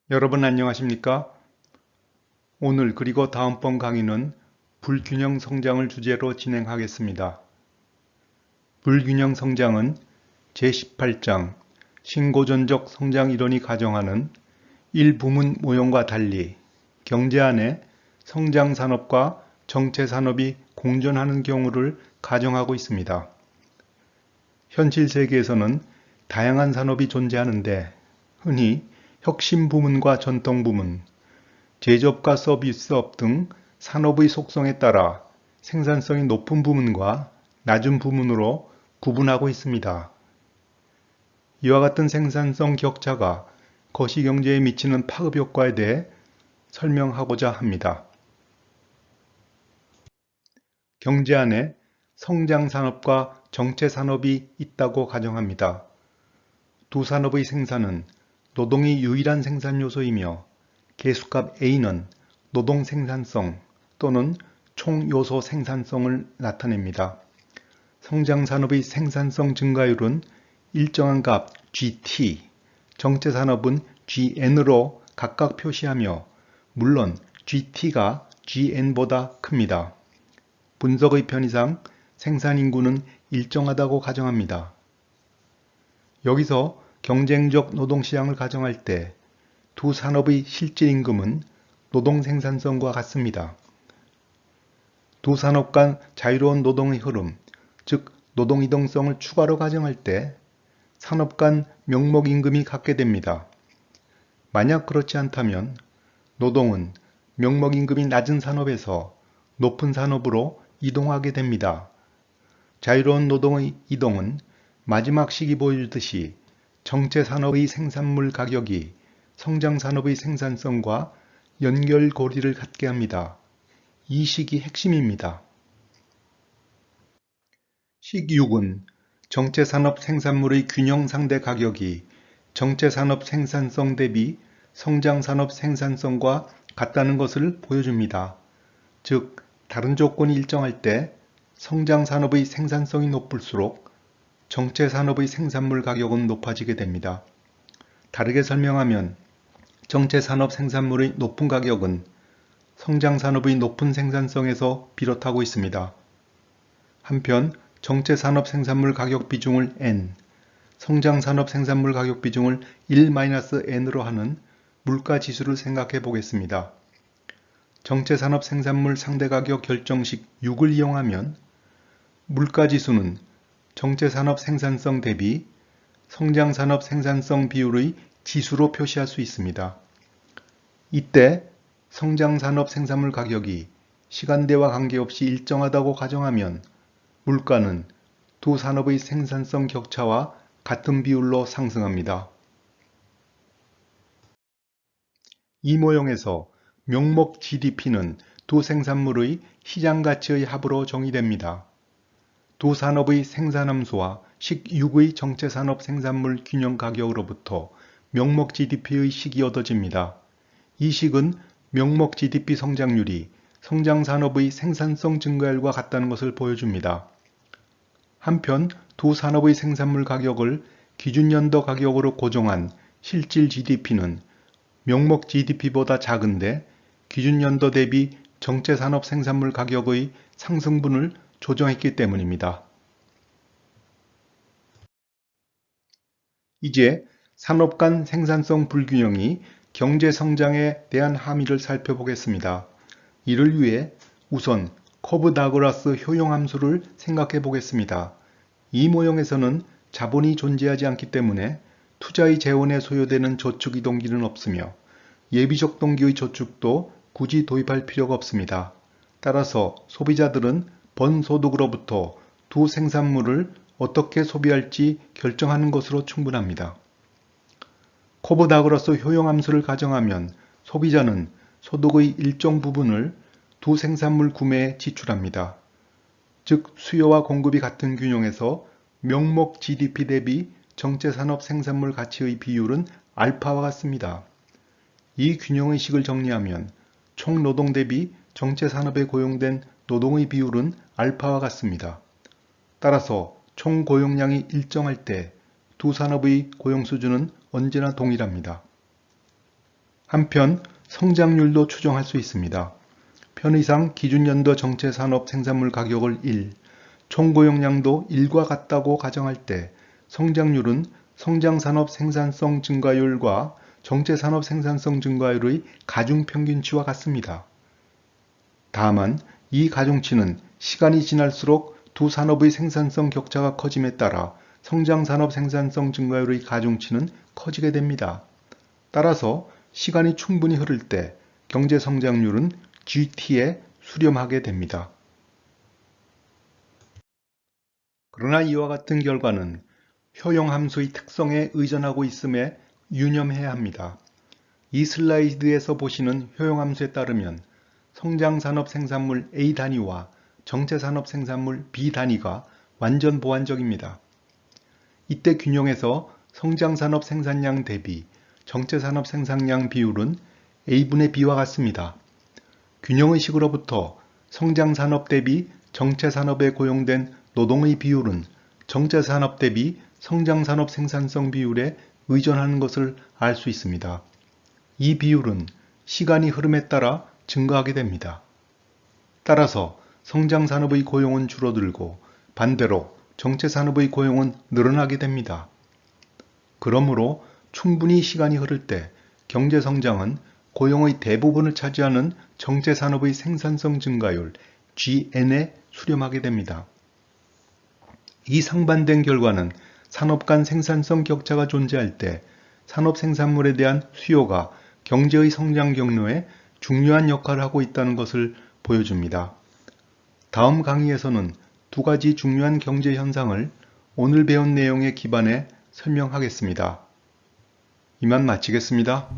여러분 안녕하십니까? 오늘 그리고 다음번 강의는 불균형 성장을 주제로 진행하겠습니다. 불균형 성장은 제18장 신고전적 성장 이론이 가정하는 일부문 모형과 달리 경제 안에 성장 산업과 정체 산업이 공존하는 경우를 가정하고 있습니다. 현실 세계에서는 다양한 산업이 존재하는데 흔히 혁신 부문과 전통 부문, 제조업과 서비스업 등 산업의 속성에 따라 생산성이 높은 부문과 낮은 부문으로 구분하고 있습니다. 이와 같은 생산성 격차가 거시경제에 미치는 파급 효과에 대해 설명하고자 합니다. 경제 안에 성장 산업과 정체 산업이 있다고 가정합니다. 두 산업의 생산은 노동이 유일한 생산 요소이며 계수값 A는 노동 생산성 또는 총 요소 생산성을 나타냅니다. 성장 산업의 생산성 증가율은 일정한 값 GT, 정체 산업은 GN으로 각각 표시하며 물론 GT가 GN보다 큽니다. 분석의 편의상 생산 인구는 일정하다고 가정합니다. 여기서 경쟁적 노동시장을 가정할 때 두 산업의 실질 임금은 노동 생산성과 같습니다. 두 산업 간 자유로운 노동의 흐름, 즉 노동 이동성을 추가로 가정할 때 산업 간 명목 임금이 같게 됩니다. 만약 그렇지 않다면 노동은 명목 임금이 낮은 산업에서 높은 산업으로 이동하게 됩니다. 자유로운 노동의 이동은 마지막 식이 보여주듯이 정체 산업의 생산물 가격이 성장 산업의 생산성과 연결고리를 갖게 합니다. 이 식이 핵심입니다. 식 6은 정체 산업 생산물의 균형 상대 가격이 정체 산업 생산성 대비 성장 산업 생산성과 같다는 것을 보여줍니다. 즉, 다른 조건이 일정할 때 성장 산업의 생산성이 높을수록 정체 산업의 생산물 가격은 높아지게 됩니다. 다르게 설명하면 정체 산업 생산물의 높은 가격은 성장 산업의 높은 생산성에서 비롯하고 있습니다. 한편 정체 산업 생산물 가격 비중을 N, 성장 산업 생산물 가격 비중을 1-N으로 하는 물가 지수를 생각해 보겠습니다. 정체 산업 생산물 상대 가격 결정식 6을 이용하면 물가 지수는 정체 산업 생산성 대비 성장 산업 생산성 비율의 지수로 표시할 수 있습니다. 이때 성장 산업 생산물 가격이 시간대와 관계없이 일정하다고 가정하면 물가는 두 산업의 생산성 격차와 같은 비율로 상승합니다. 이 모형에서 명목 GDP는 두 생산물의 시장 가치의 합으로 정의됩니다. 두 산업의 생산함수와 식 6의 정체 산업 생산물 균형 가격으로부터 명목 GDP의 식이 얻어집니다. 이 식은 명목 GDP 성장률이 성장 산업의 생산성 증가율과 같다는 것을 보여줍니다. 한편 두 산업의 생산물 가격을 기준연도 가격으로 고정한 실질 GDP는 명목 GDP보다 작은데 기준연도 대비 정체 산업 생산물 가격의 상승분을 조정했기 때문입니다. 이제 산업 간 생산성 불균형이 경제 성장에 대한 함의를 살펴보겠습니다. 이를 위해 우선 커브 다그라스 효용 함수를 생각해 보겠습니다. 이 모형에서는 자본이 존재하지 않기 때문에 투자의 재원에 소요되는 저축 이동기는 없으며 예비적 동기의 저축도 굳이 도입할 필요가 없습니다. 따라서 소비자들은 번 소득으로부터 두 생산물을 어떻게 소비할지 결정하는 것으로 충분합니다. 커브 다그라스 효용 함수를 가정하면 소비자는 소득의 일정 부분을 두 생산물 구매에 지출합니다. 즉 수요와 공급이 같은 균형에서 명목 GDP 대비 정체 산업 생산물 가치의 비율은 알파와 같습니다. 이 균형의 식을 정리하면 총 노동 대비 정체 산업에 고용된 노동의 비율은 알파와 같습니다. 따라서 총 고용량이 일정할 때 두 산업의 고용 수준은 언제나 동일합니다. 한편 성장률도 추정할 수 있습니다. 편의상 기준연도 정체산업 생산물 가격을 1, 총고용량도 1과 같다고 가정할 때 성장률은 성장산업 생산성 증가율과 정체산업 생산성 증가율의 가중평균치와 같습니다. 다만 이 가중치는 시간이 지날수록 두 산업의 생산성 격차가 커짐에 따라 성장산업 생산성 증가율의 가중치는 커지게 됩니다. 따라서 시간이 충분히 흐를 때 경제성장률은 GT에 수렴하게 됩니다. 그러나 이와 같은 결과는 효용함수의 특성에 의존하고 있음에 유념해야 합니다. 이 슬라이드에서 보시는 효용함수에 따르면 성장산업 생산물 A 단위와 정체산업 생산물 B 단위가 완전 보완적입니다. 이때 균형에서 성장산업 생산량 대비 정체산업 생산량 비율은 A분의 B와 같습니다. 균형의 식으로부터 성장산업 대비 정체산업에 고용된 노동의 비율은 정체산업 대비 성장산업 생산성 비율에 의존하는 것을 알 수 있습니다. 이 비율은 시간이 흐름에 따라 증가하게 됩니다. 따라서 성장산업의 고용은 줄어들고 반대로 정체산업의 고용은 늘어나게 됩니다. 그러므로 충분히 시간이 흐를 때 경제성장은 고용의 대부분을 차지하는 정체산업의 생산성 증가율 GN에 수렴하게 됩니다. 이 상반된 결과는 산업 간 생산성 격차가 존재할 때 산업 생산물에 대한 수요가 경제의 성장 경로에 중요한 역할을 하고 있다는 것을 보여줍니다. 다음 강의에서는 두 가지 중요한 경제 현상을 오늘 배운 내용에 기반해 설명하겠습니다. 이만 마치겠습니다.